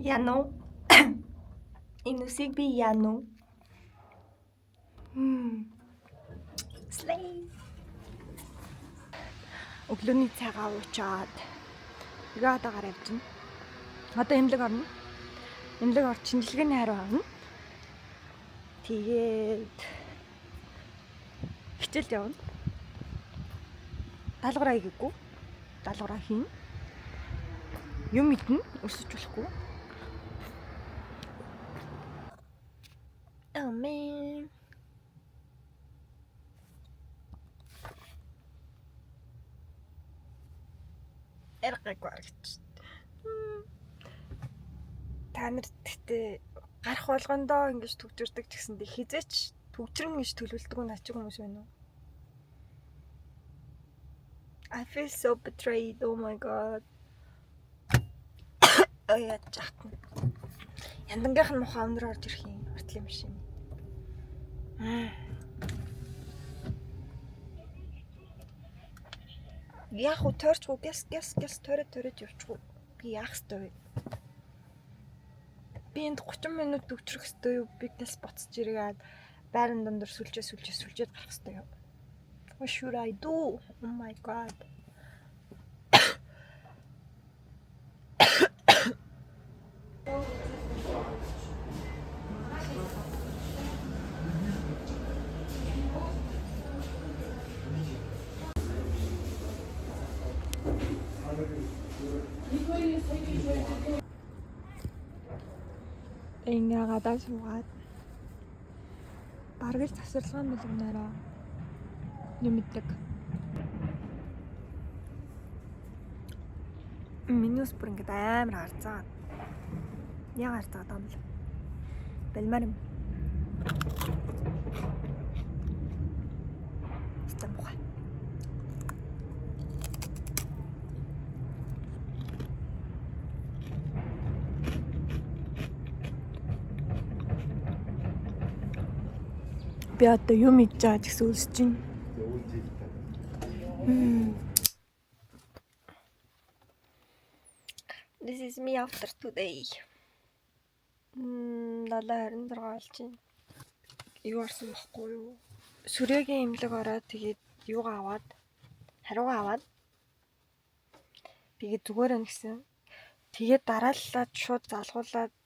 Яно. Энэ үсийг би яно. Слей. Өглөөний цагаа уучаад ягаад агаар явж байна. Одоо эмнэлэг орно. Эмнэлэг орч шинжилгээний хариу авна. Тэгээд хичээлд явна. Даалгавраа хийгээгүй. Даалгавраа хийн. Юм идэнэ, өсөж болохгүй. Oh man. Эргэг гарч. Та нарт гэхдээ гарах болгондоо ингэж төгжирдэг ч гэсэндээ хизээч төгжрөн гэж төлөвлөдөг нь ачиг хүмүүс байна уу? I feel so betrayed. Oh my god. Аяа чахтана. Яндангийнх нь муха өндөр орж ирэх юм. Артлын машин. Яг уу тойрчгүй гэс тойроод явчихгүй. Би яах ёстой вэ? Би энд 30 минут төгжрөх ёстой юу? Би гэс боцож ирээд байран дондор сүлжээд гарах ёстой юу? What should I do? Oh my god. Ингээ гадаа суугаад бараг л завсарлага мэлгнээрээ нэмдэг. Минус бүр ингээ амар харцаад. Яг харцаад юм л. Бэлмэр юм. Стамбул. Би одоо юм идэж байгаа гэсэн үлсэж байна. This is me after today. 7:26 болж байна. Юу орсон баггүй юу? Сүрээгийн имлэг ороод тэгээд юугаа аваад хариугаа аваад тэгээд зүгээр нь гэсэн. Тэгээд дарааллаад шууд залгуулад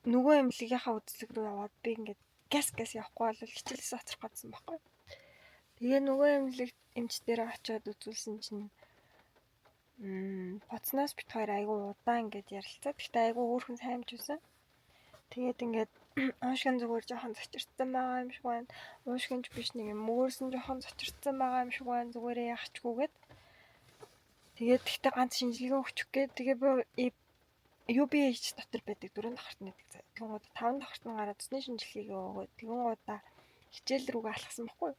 нөгөө имлэгийнхаа үзлэг рүү яваад би ингээд газ явахгүй бол хичээлээс оцрох гэсэн баггүй. Тэгээ нөгөө имлэг эмч дээр очиод үзүүлсэн чинь боцноос бит хоёр айгу удаан ингээд ярилцаад гэхдээ айгу өөрхөн сайн юм жисэн. Тэгээд ингээд уушгин зүгээр жоохон зочирцсан байгаа юм шиг байна. Уушгинч биш нэг юм өөрсөн жоохон зочирцсан байгаа юм шиг байна. Зүгээрээ яахчгүйгээд. Тэгээд тэгтээ ганц шинжилгээ өгчих гээд тэгээ би UBH дотор байдаг 4 давхарт нэгдэг. Тэгвэл 5 давхарт нь гараад цэсний шинжилгээгээ өгөөд тэгвэл хичээл рүүгээ алхсан баггүй.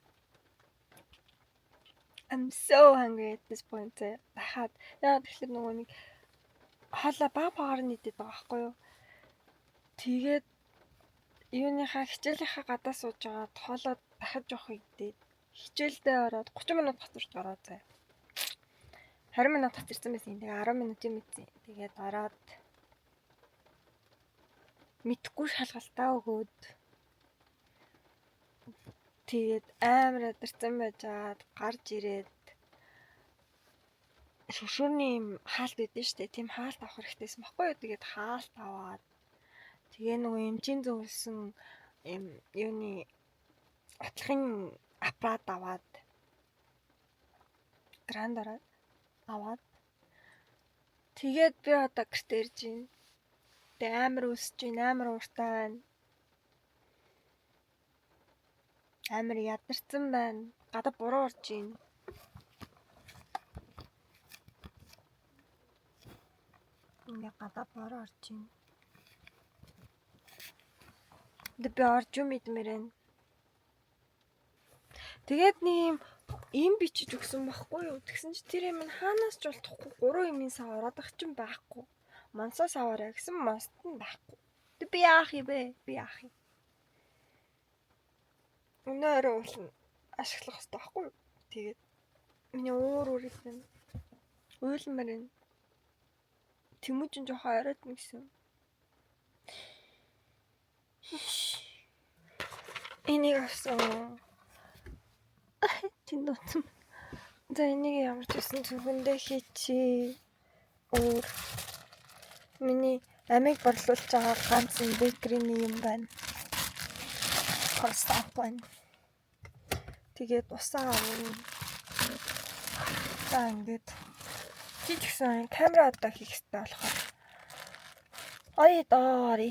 I'm so hungry at this point. Дахад яа тэгэхээр нөгөө нэг хоолой багаар нийтэд байгаа байхгүй юу? Тэгээд юуныхаа хичээлийнхаа гадаа сууж байгаа хоолой дахиж жоох идээд хичээлдээ ороод 30 минут хацурч ороо заа. 20 минут хацирсан байсан. Тэгээ 10 минутын мэдсэн. Тэгээд ороод мэдхгүй шалгалтаа өгөөд тэгээд амар ядарсан байжгаад гарч ирээд шүршүүрний юм хаалт өгдөн штэ. Тийм хаалт авах хэрэгтэйсэн баггүй юу? Тэгээд хаалт аваад тэгээ нөгөө эмчийн зөвлөсөн юм юуны отлохын аппарат аваад грандороо аваад тэгээд би одоо гэртээ ирж байна. Тэ амар өсөж байна, амар ууртай байна. Амар ядарсан байна. Гадаа буруу орж байна. Ингээ гадаа буруу орж байна. Би орж юм идмээр байна. Тэгээд нэг юм бичиж өгсөн байхгүй юу? Тэгсэн чи тэр юм хаанаас ч болтохгүй 3 юмын сав ороод ах чинь байхгүй. Монсоос аваарай гэсэн мост нь байхгүй. Би яах юм бэ? Би яах юм? Өнөөрөө уулна ашиглах хэрэгтэй байхгүй юу? Тэгээд миний өөр исэн уйлмаар байна. Тэмүүжин жоохон оройд нэгсэн. Энийг авсан. Тийм утсан. За энийг ямар ч гэсэн зөвхөндөө хийчи. Өөр миний амийг борлуулж байгаа ганцхан бэкрийн юм байна. Croissant байна. Тэгээд усаа авна. За ингээд чи ч гэсэн камера одоо хийх хэрэгтэй болохоор. Ой дори.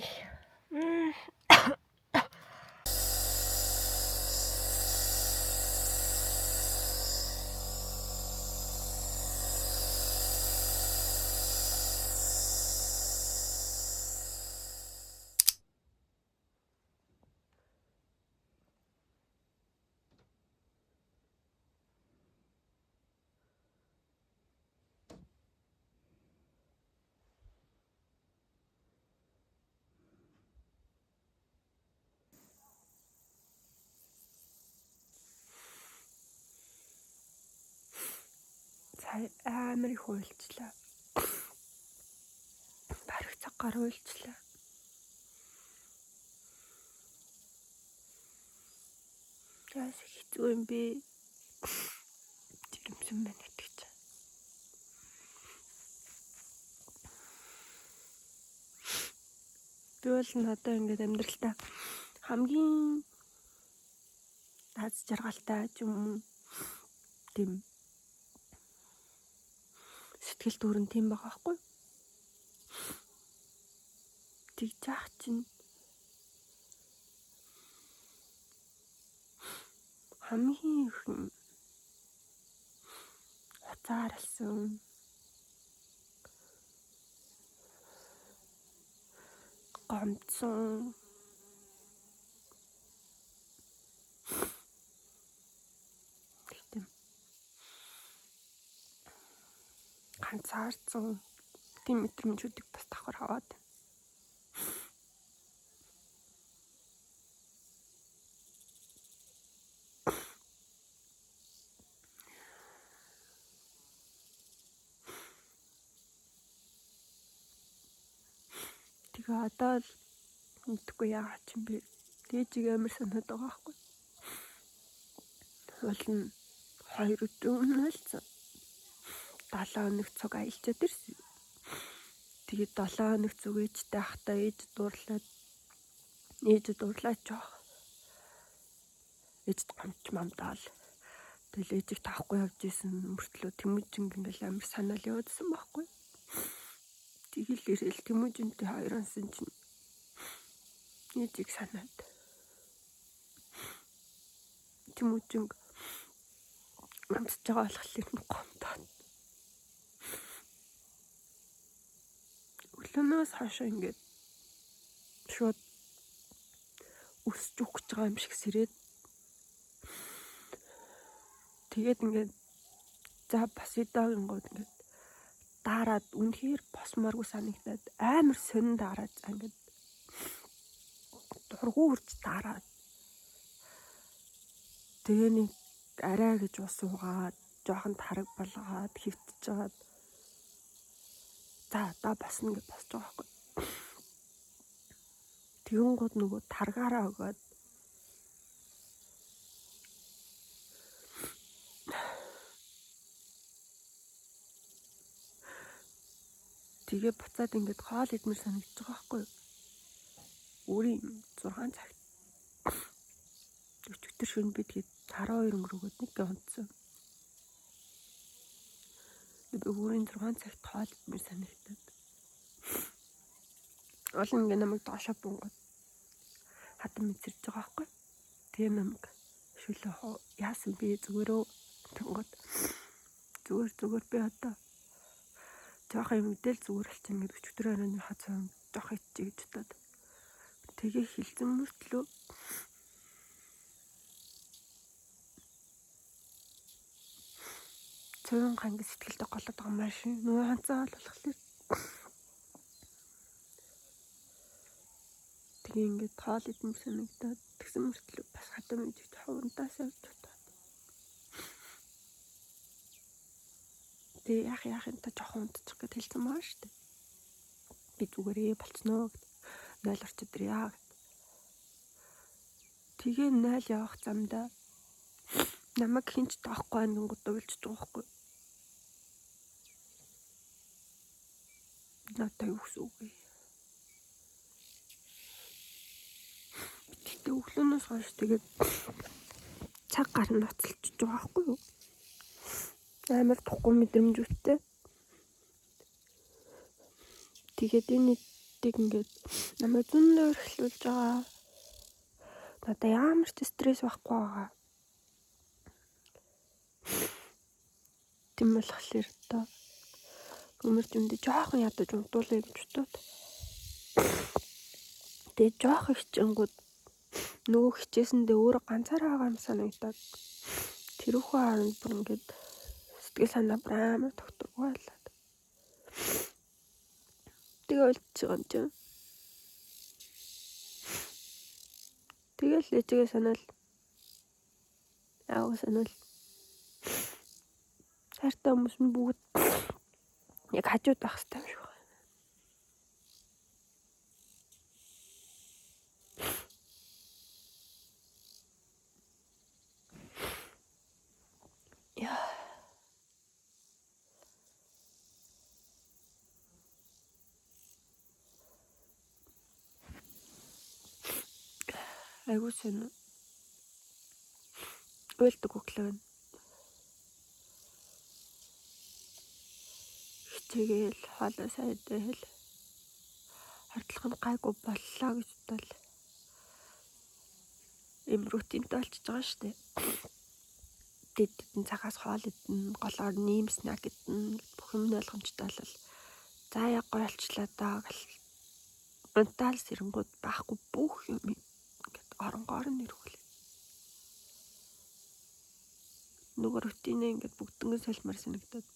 Амар их уйлчлаа. Бараг цагаар уйлчлаа. Яас хэцүү юм бэ? Жирэмсэн байна гэдэг чинь. Би бол надад ингээд амьдралдаа хамгийн аз жаргалтай юм тийм сэтгэл дүүрэн тийм байгаа байхгүй. Тэг заах чинь хамгийн их хацаарсан гомцсон тийм ганцаарсан тийм мэдрэмжүүдийг бас давхар аваад. Тэгээ одоо л мэдгүй яагаад ч юм бэ. Дээжиг амар санаад байгаа байхгүй. Болно 2 өдөр өмнө л 7 хоног цуг аялчаад ирсэн. Тэгээд 7 хоног цуг ээжтэй ахтаа ээж дуурлаач жоох. Ээжд гомч мамдаал. Тэгэл ээжийг таахгүй явж исэн мөртлөө Тэмүүжинг ингээл амар санаал явуулсан байхгүй. Тэгэл ирээл Тэмүүжинтэй хоёронсон чинь ээжийг санаад. Тэмүүжинг амтж байгаа болохоор гомдоод. Өглөөнөөс хойш ингээд шууд өсч үхэж байгаа юм шиг сэрээд. Тэгээд ингээд за бас идээгингууд ингээд дараад үнэхээр босмооргүй санагдаад амар сонин дараад ингээд дургу үрж дараад. Тэгээ нэг арай гэж ус уугаад жоохон тараг болгоод хөвтөж жагаад. За одоо босно гэж босч байгаа байхгүй. Тэгэнгүүт нөгөө таргаараа өгөөд тэгээ буцаад ингээд хоол идмэр санагдаж байгаа байхгүй. Өөрийн 6 цагт 40 шөнө би тэгээд 12 өнгөрөөгөөд нэг унтсан. Би өөрийн 6 цагт хоол идмэр санагдаад. Олон ингээд намайг доошоо бунгаад хатан мэдсэрж байгаа байхгүй. Тэгээ намайг шүлээ яасан би зүгээрөө тэнгод зүгээр би одоо жоох юм мэдээл зүгээр болчихно гэдэг 40 оройны хацаа жоох ичээ гэж бодоод. Тэгээ хилзэн мөртлөө цөөн ганг сэтгэлдээ голоод байгаа маш нөө ханцаа болохоор. Тэгээ ингээд тоол идэм санагдаад тэгсэн мөртлөө бас хатан мэдэж хуурдаас явж бодоод. Тэгээ яах юм та жоохон унтчих гэж хэлсэн маа штэ. Би зүгээрээ болцноо гэд. 0 орчод ирье гэд. Тэгээ 0 явах замдаа намайг хинч таахгүй ангингууд уйлж байгаа байхгүй. Надад юу гэсэн үг вэ? Тэгтээ өглөөнөөс хойш тэгээд цаг гар нь ноцолчж байгаа байхгүй юу? Амар тухгүй мэдрэмжтэй. Тэгээд энэ нэг ингээд намайг зөндөө өрхлүүлж байгаа. Надад ямар ч стресс байхгүй байгаа. Тийм болохоор та өмөрч өмдө жоохон ядаж унтуулъя гэж бодоод. Тэгээд жоох хичээнгүүд нөгөө хичээсэндээ өөрөө ганцаараа байгаа юм санагдаад тэрүүхэн харанд бүр ингээд сэтгэл санаа амар тогтворгойлаад. Тэгээ ойлцоо юм чинь. Тэгэл ээжигээ санаал. Яав санаал. Хайртай хүмүүс нь бүгд яг хажууд байх хэрэгтэй юм шиг байна. Яа. Айгуу сэн. Уйлдаг өглөө. Хичээгээл хоолой сайдэл. Хардлага нь гайгүй боллоо гэж бодвол им рутинтэй болчихж байгаа шүү дээ. Дэдэн цагаас хоол идэн, голоор нэм снак идэн бүх юм ойлгомжтой бол за яг гойлчлаа даа гэл унтаал сэрэнгүүд байхгүй бүх юм ингээд оронгоор нь ирүүлээ. Нөгөө рутинээ ингээд бүгднгэн солимор санагдаад.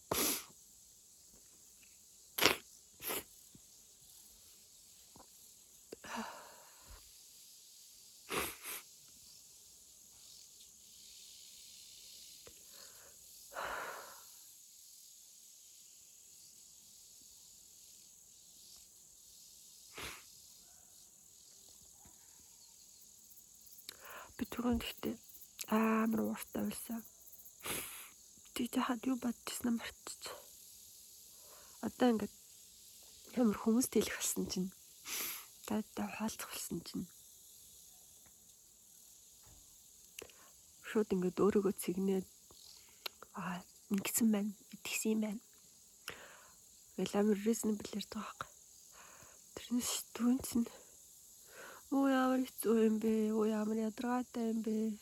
Би түрүүн гэхдээ амар ууртай байсан. Тэг жахад юу бодчихсан мартчих. Одоо ингээд ямар хүмүүст хэлэх болсон чинь. Таатай хаалцах болсон чинь. Шууд ингээд өөрийгөө цэгнээд ингэсэн байна, итгэсэн юм байна. Гэл амар reasonable ярьж байгаа хэрэг. Тэрнээс түүнцэн оо ямар хэцүү юм бэ? Оо ямар ядаргаатай юм бэ?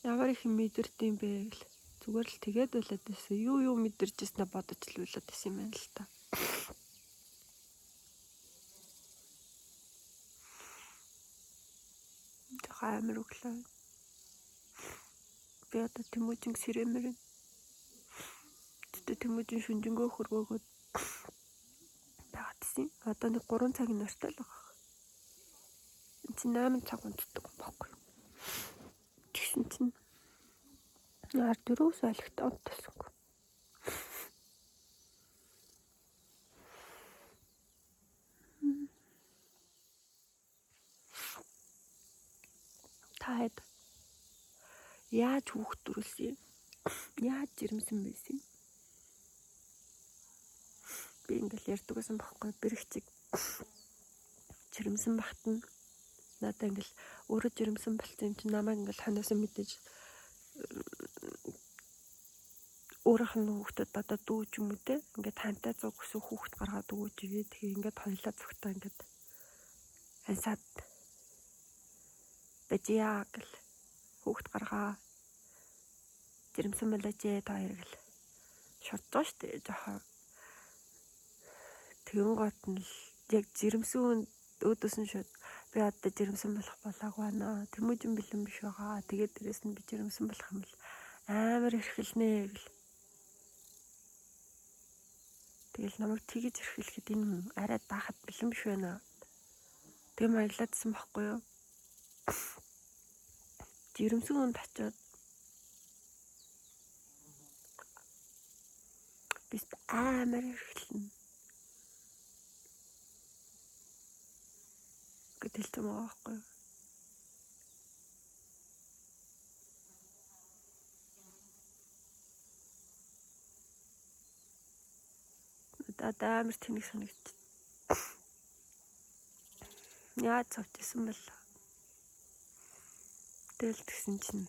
Ямар их мэдэрд юм бэ гэл. Зүгээр л тэгээд болоод байсан. Юу мэдэрч ирснэ бодож л болоод байсан юм байна л та. Амар өглөө. Би одоо Тэмүүжин сэрэмэр. Тэгтээ Тэмүүжин шүнжэнгөө хөргөөгөөд таатсан. Одоо нэг 3 цагийн нортой л байгаа. Энд чинь 8 цаг унтдаг юм баггүй. Тэгсэн чинь яар 4 сайлгт унтсангүй. Таад яаж хүүхд төрүүлсэн? Яаж жирэмсэн байсан? Би ингээл ярьдаг байсан байхгүй бэрхцэг жирэмсэн бахтана. Надаа ингээл өөрөө жирэмсэн болсон юм чинь намайг ингээл ханаас мэдээж өөрийнх нь хүүхдэд одоо дүүж юм уу те ингээд хантай зуг гэсэн хүүхд гаргаад өгөөж ивээ тэгээ ингээд хоёлаа зүгтаа ингээд ансаад бэжиа гэл хүүхд гаргаа жирэмсэн болооч та хоёр гэл шордоо штэ жоохон тэгэн гот нь л яг жирэмсэн өөдөөс нь шууд би одоо жирэмсэн болох болоог байна. Тэмүүжин бэлэн биш байгаа. Тэгээд дээрэс нь би жирэмсэн болох юм бол амар эрхэлнэ гэл. Тэгэл намайг тэгэж эрхлэхэд энэ арай даахад бэлэн биш байна. Тэгээ маяглаадсан байхгүй юу? Жирэмсэн хүнд очиод би амар эргэлэн. Гэтэл юм аахгүй. Одоо амар тэнэг санагд. Яа цавчсан бэл. Тэгэл тэгсэн чинь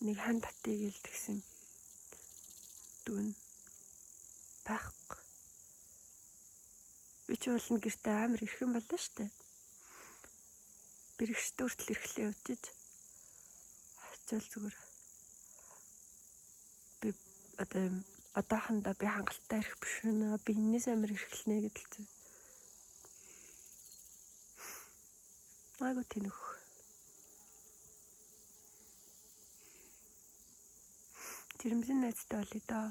нэг хан татыг ил тэгсэн. Дүн байхгүй. Би ч болно гэртээ амар ирхэн байлаа штэ. Бэрэгчтэй хүртэл ирэхлээ өчөж. Хачаал зүгээр. Би одоохондоо би хангалттай ирэх биш нэ. Би энэс амар ирэхлэнэ гэдэлцээ. Айгу тэнэх. Жирэмсэн найзтай болъё доо.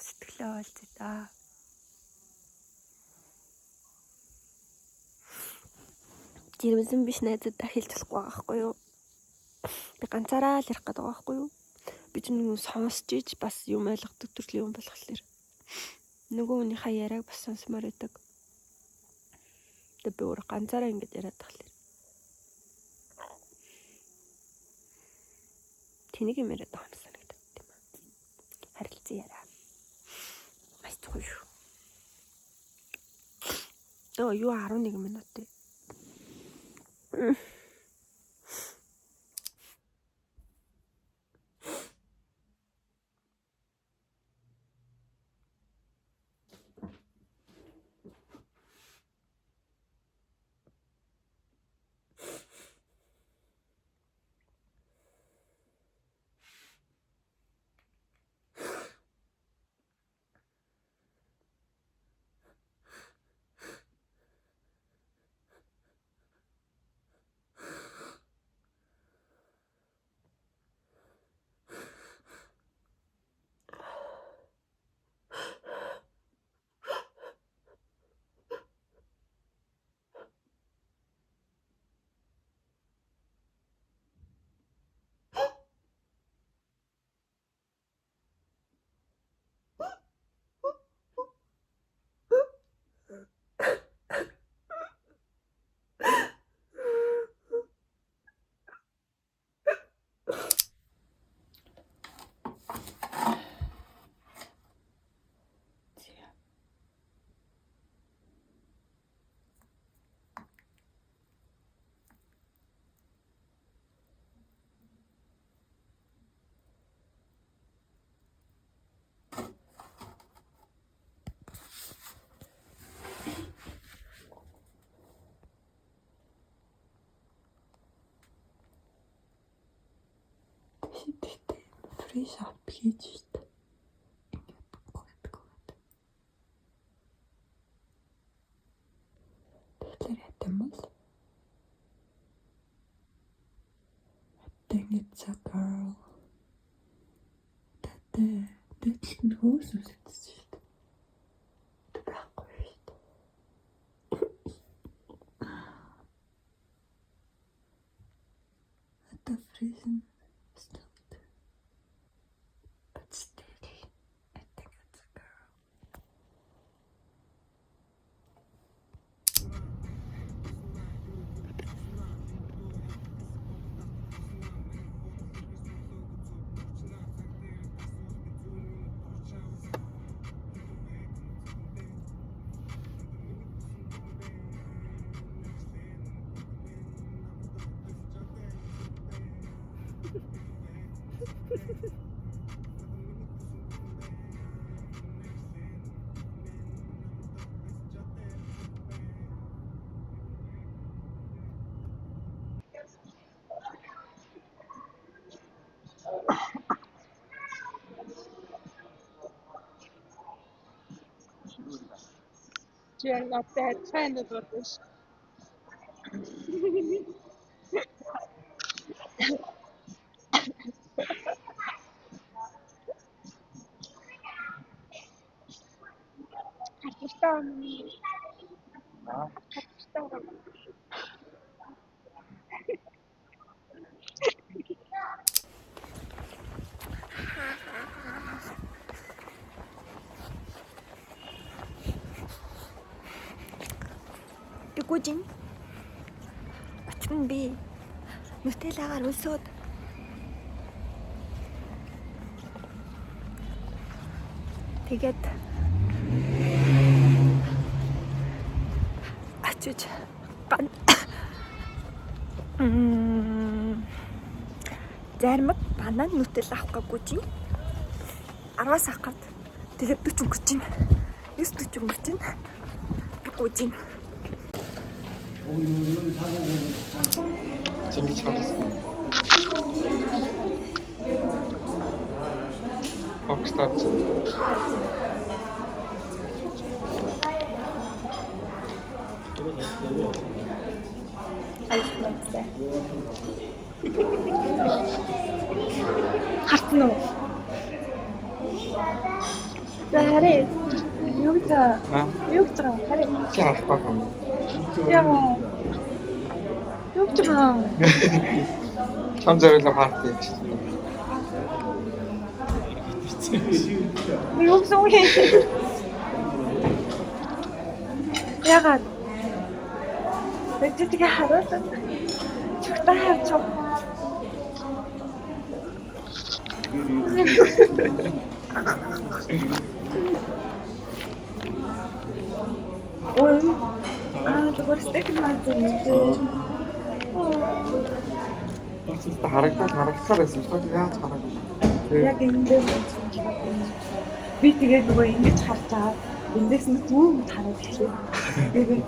Сэтгэлээ олзъя да. Жирэмсэн биш найзуудаа хэлж болохгүй байхгүй юу? Би ганцаараа л ярих гэдэг байгаа байхгүй юу? Би ч нэг сонсч иж бас юм ойлгодог төрлийн юм болохоор нөгөө хүнийхээ яриаг бас сонсомоор байдаг. Би өөр ганцаараа ингэж яриад тахлаа. Тэнийг юм яриад байгаа юм санагдав тийм ээ. Харилцан яриа. Маш гоё шүү. Юу 11 минут ээ. Фриш ап хийж штэ. Тэгэхээр ятамал. I think it's a girl. Тэтэл нь хөөс үсэлсэн штэ. Байхгүй штэ. Это фризен. You are not that kind of person. гүйжин. Очно би. Нутеллагаар өлсөөд. Тэгээд очиж зармаг банан нүтэл авах гээгүй чинь 10-аас авахад тэгээд 40 өнгөрч чинь 9-40 өнгөрч чинь биггүй чинь Чингис хаан. Окстад. хартна уу? За харъя. Юу гэж харъя. Чи харахгүй юм. Яа. Юу гэж байгаа? Чам зориулаа парти. Юу гэсэн үг юм? Ягаад? Тэгтээ хараад чухтаа харж байгаа. Ой. Зүгээр стек маатай. Харагдаад байсан ч яг яаж хараагүй. Яг эндээ би тэгээд нөгөө ингэж харж байгаа. Эндээс нь хүүг хараад хэлээ. Тэгээд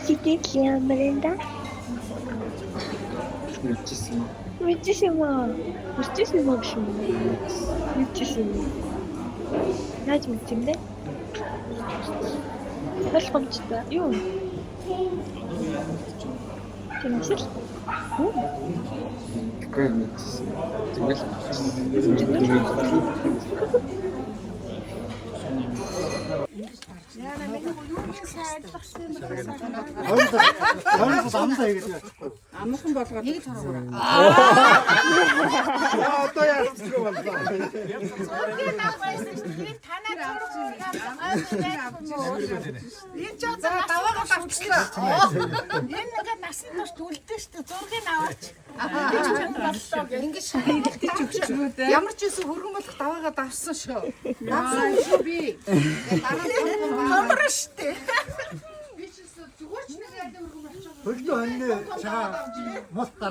Сидик ямарэнда. Мэдчихсэн юм аа. Мэдчихсэн юм биш үү? Мэдчихсэн юм. Яаж мэдсэн бэ? Болгомжтой. Юу? Тэмцэл. Тэгвэл мэдсэн. Тэгвэл Амархан болгоод нэг хараа. Одоо яах вэ? Энэ ч даваагаа авчлаа. Энэ нэг насан турш үлдэн штэ зургийг аваач. Ингэж шаардлагатай ч өгч. Ямар ч үсэн хөргөн болох даваагаа давсан шүү. Давсан шүү би. Хамар штэ. Би ч зүгээр ч нэг яд хөргөн болчих. Хөлтөө хоньны чаа мулт